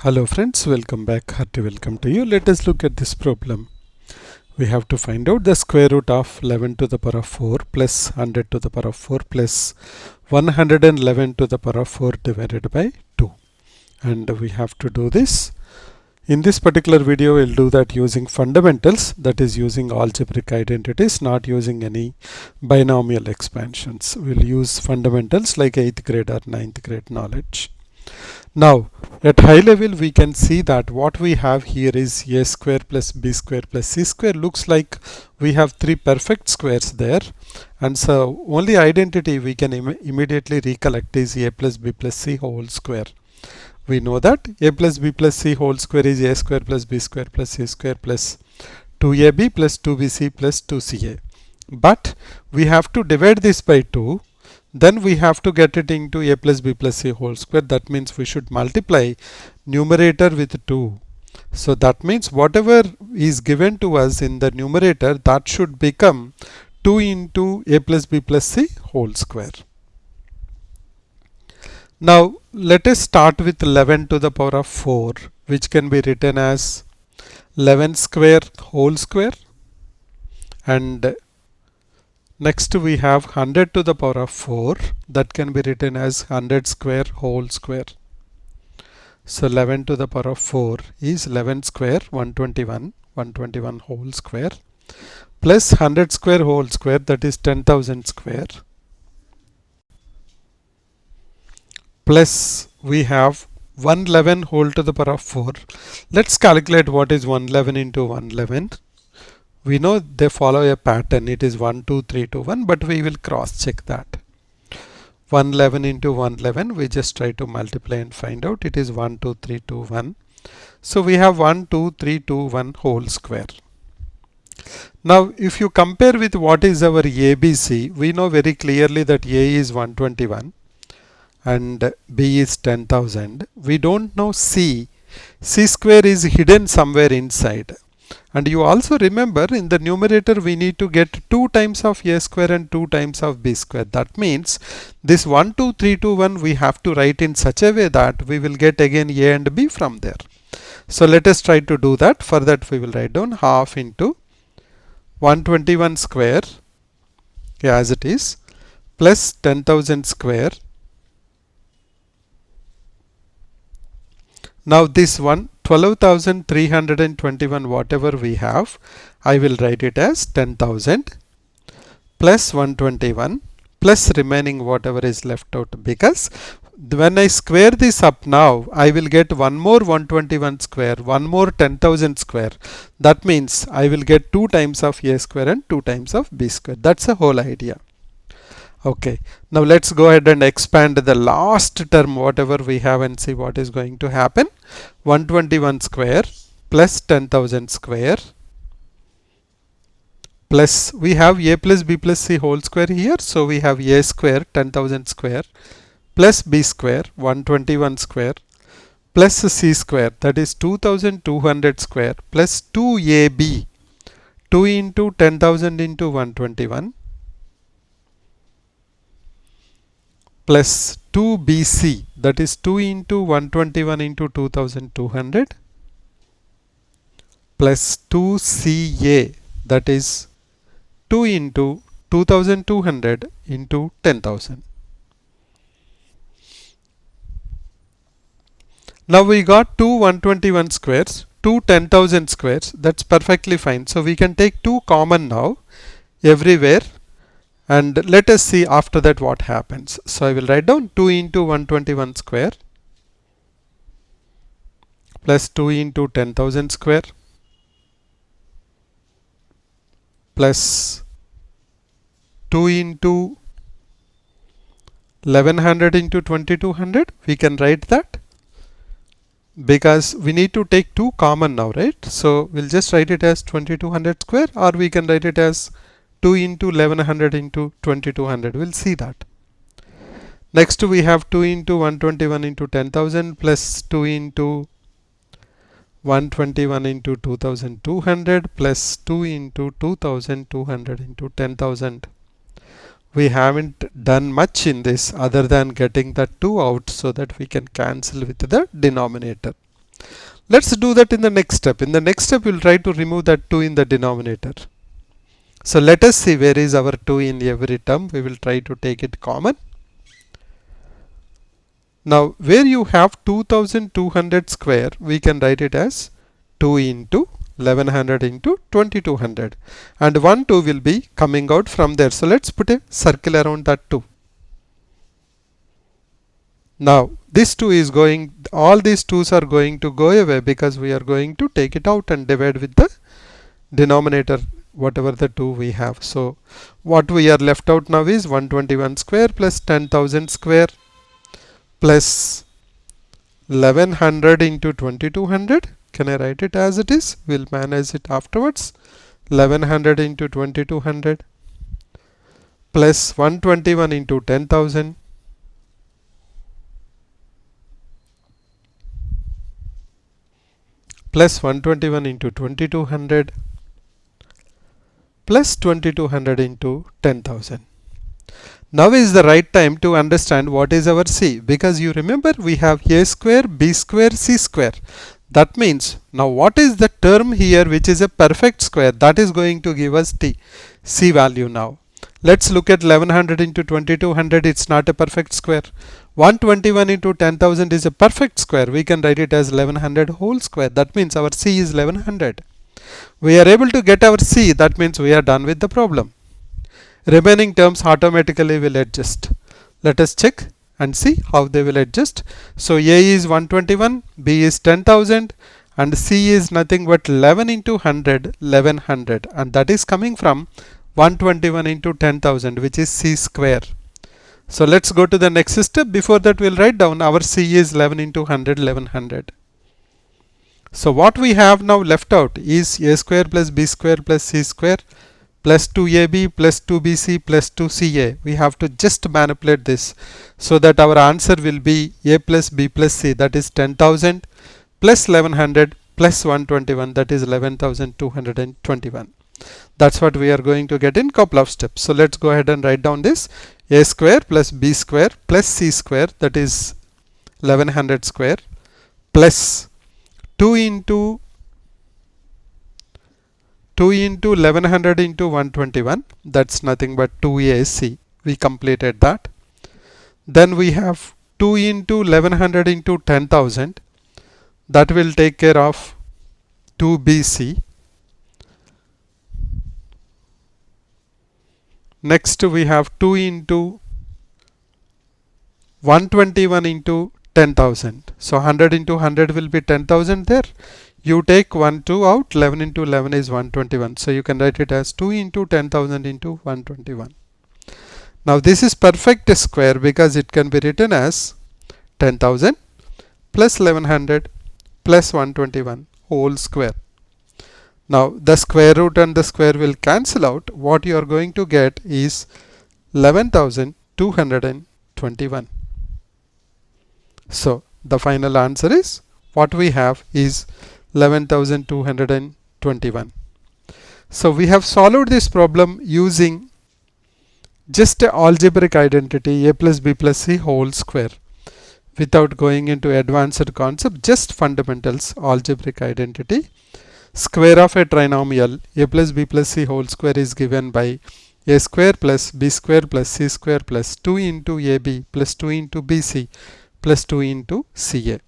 Hello friends, welcome back. Hearty welcome to you. Let us look at this problem. We have to find out the square root of 11 to the power of 4 plus 100 to the power of 4 plus 111 to the power of 4 divided by 2. And we have to do this. In this particular video, we'll do that using fundamentals, that is using algebraic identities, not using any binomial expansions. We'll use fundamentals like 8th grade or 9th grade knowledge. Now, at high level, we can see that what we have here is a square plus b square plus c square. Looks like we have three perfect squares there. And so, only identity we can immediately recollect is a plus b plus c whole square. We know that a plus b plus c whole square is a square plus b square plus c square plus 2ab plus 2bc plus 2ca. But we have to divide this by 2. Then we have to get it into a plus b plus c whole square. That means we should multiply numerator with 2. So that means whatever is given to us in the numerator, that should become 2 into a plus b plus c whole square. Now let us start with 11 to the power of 4, which can be written as 11 square whole square, and next we have 100 to the power of 4, that can be written as 100 square whole square. So 11 to the power of 4 is 11 square 121 whole square plus 100 square whole square, that is 10,000 square, plus we have 111 whole to the power of 4. Let's calculate what is 111 into 111. We know they follow a pattern. It is 1, 2, 3, 2, 1, but we will cross check that. 111 into 111, we just try to multiply and find out. It is 1, 2, 3, 2, 1. So we have 1, 2, 3, 2, 1 whole square. Now if you compare with what is our ABC, we know very clearly that A is 121 and B is 10,000. We don't know C. C square is hidden somewhere inside. And you also remember in the numerator we need to get 2 times of a square and 2 times of b square. That means this 1, 2, 3, 2, 1 we have to write in such a way that we will get again a and b from there. So let us try to do that. For that we will write down half into 121 square, as it is, plus 10,000 square. Now this one 12,321 whatever we have, I will write it as 10,000 plus 121 plus remaining whatever is left out, because when I square this up now, I will get one more 121 square, one more 10,000 square. That means I will get 2 times of a square and 2 times of b square. That's the whole idea. Okay, now let's go ahead and expand the last term whatever we have and see what is going to happen. 121 square plus 10,000 square plus we have a plus b plus c whole square here. So we have a square 10,000 square plus b square 121 square plus c square, that is 2,200 square plus 2ab, 2 into 10,000 into 121 plus 2bc, that is 2 into 121 into 2200 plus 2ca, that is 2 into 2200 into 10,000. Now we got 2 121 squares, 2 10,000 squares. That's perfectly fine. So we can take 2 common now everywhere. And let us see after that what happens. So I will write down 2 into 121 square plus 2 into 10,000 square plus 2 into 1100 into 2200. We can write that because we need to take 2 common now, right? So we'll just write it as 2200 square, or we can write it as 2 into 1100 into 2200. We'll see that. Next we have 2 into 121 into 10,000 plus 2 into 121 into 2200 plus 2 into 2200 into 10,000. We haven't done much in this other than getting the 2 out so that we can cancel with the denominator. Let's do that in the next step. In the next step, we'll try to remove that 2 in the denominator. So let us see where is our 2 in every term. We will try to take it common. Now where you have 2200 square, we can write it as 2 into 1100 into 2200, and 1 2 will be coming out from there. So let's put a circle around that 2. Now this 2 is going, all these 2's are going to go away because we are going to take it out and divide with the denominator whatever the 2 we have. So what we are left out now is 121 square plus 10,000 square plus 1100 into 2200. Can I write it as it is? We'll manage it afterwards. 1100 into 2200 plus 121 into 10,000 plus 121 into 2200 plus 2200 into 10,000. Now is the right time to understand what is our C, because you remember we have a square, b square, c square. That means now what is the term here which is a perfect square? That is going to give us t, c value now. Let's look at 1100 into 2200. It's not a perfect square. 121 into 10,000 is a perfect square. We can write it as 1100 whole square. That means our C is 1100. We are able to get our C. That means we are done with the problem. Remaining terms automatically will adjust. Let us check and see how they will adjust. So A is 121, B is 10,000, and C is nothing but 11 into 100, 1100, and that is coming from 121 into 10,000, which is C square. So let's go to the next step. Before that, we'll write down our C is 11 into 100, 1100. So what we have now left out is a square plus b square plus c square plus 2ab plus 2bc plus 2ca. We have to just manipulate this so that our answer will be a plus b plus c, that is 10,000 plus 1100 plus 121, that is 11,221. That's what we are going to get in couple of steps. So let's go ahead and write down this: a square plus b square plus c square, that is 1100 square, plus 2 into 1100 into 121, that's nothing but 2ac. We completed that. Then we have 2 into 1100 into 10,000, that will take care of 2bc. Next we have 2 into 121 into 10,000. So 100 into 100 will be 10,000 there. You take 1 2 out, 11 into 11 is 121. So you can write it as 2 into 10,000 into 121. Now this is perfect square because it can be written as 10,000 plus 1100 plus 121 whole square. Now the square root and the square will cancel out. What you are going to get is 11,221. So the final answer is, what we have is 11,221. So we have solved this problem using just a algebraic identity, a plus b plus c whole square, without going into advanced concept, just fundamentals, algebraic identity. Square of a trinomial a plus b plus c whole square is given by a square plus b square plus c square plus 2 into ab plus 2 into bc plus 2 into ca.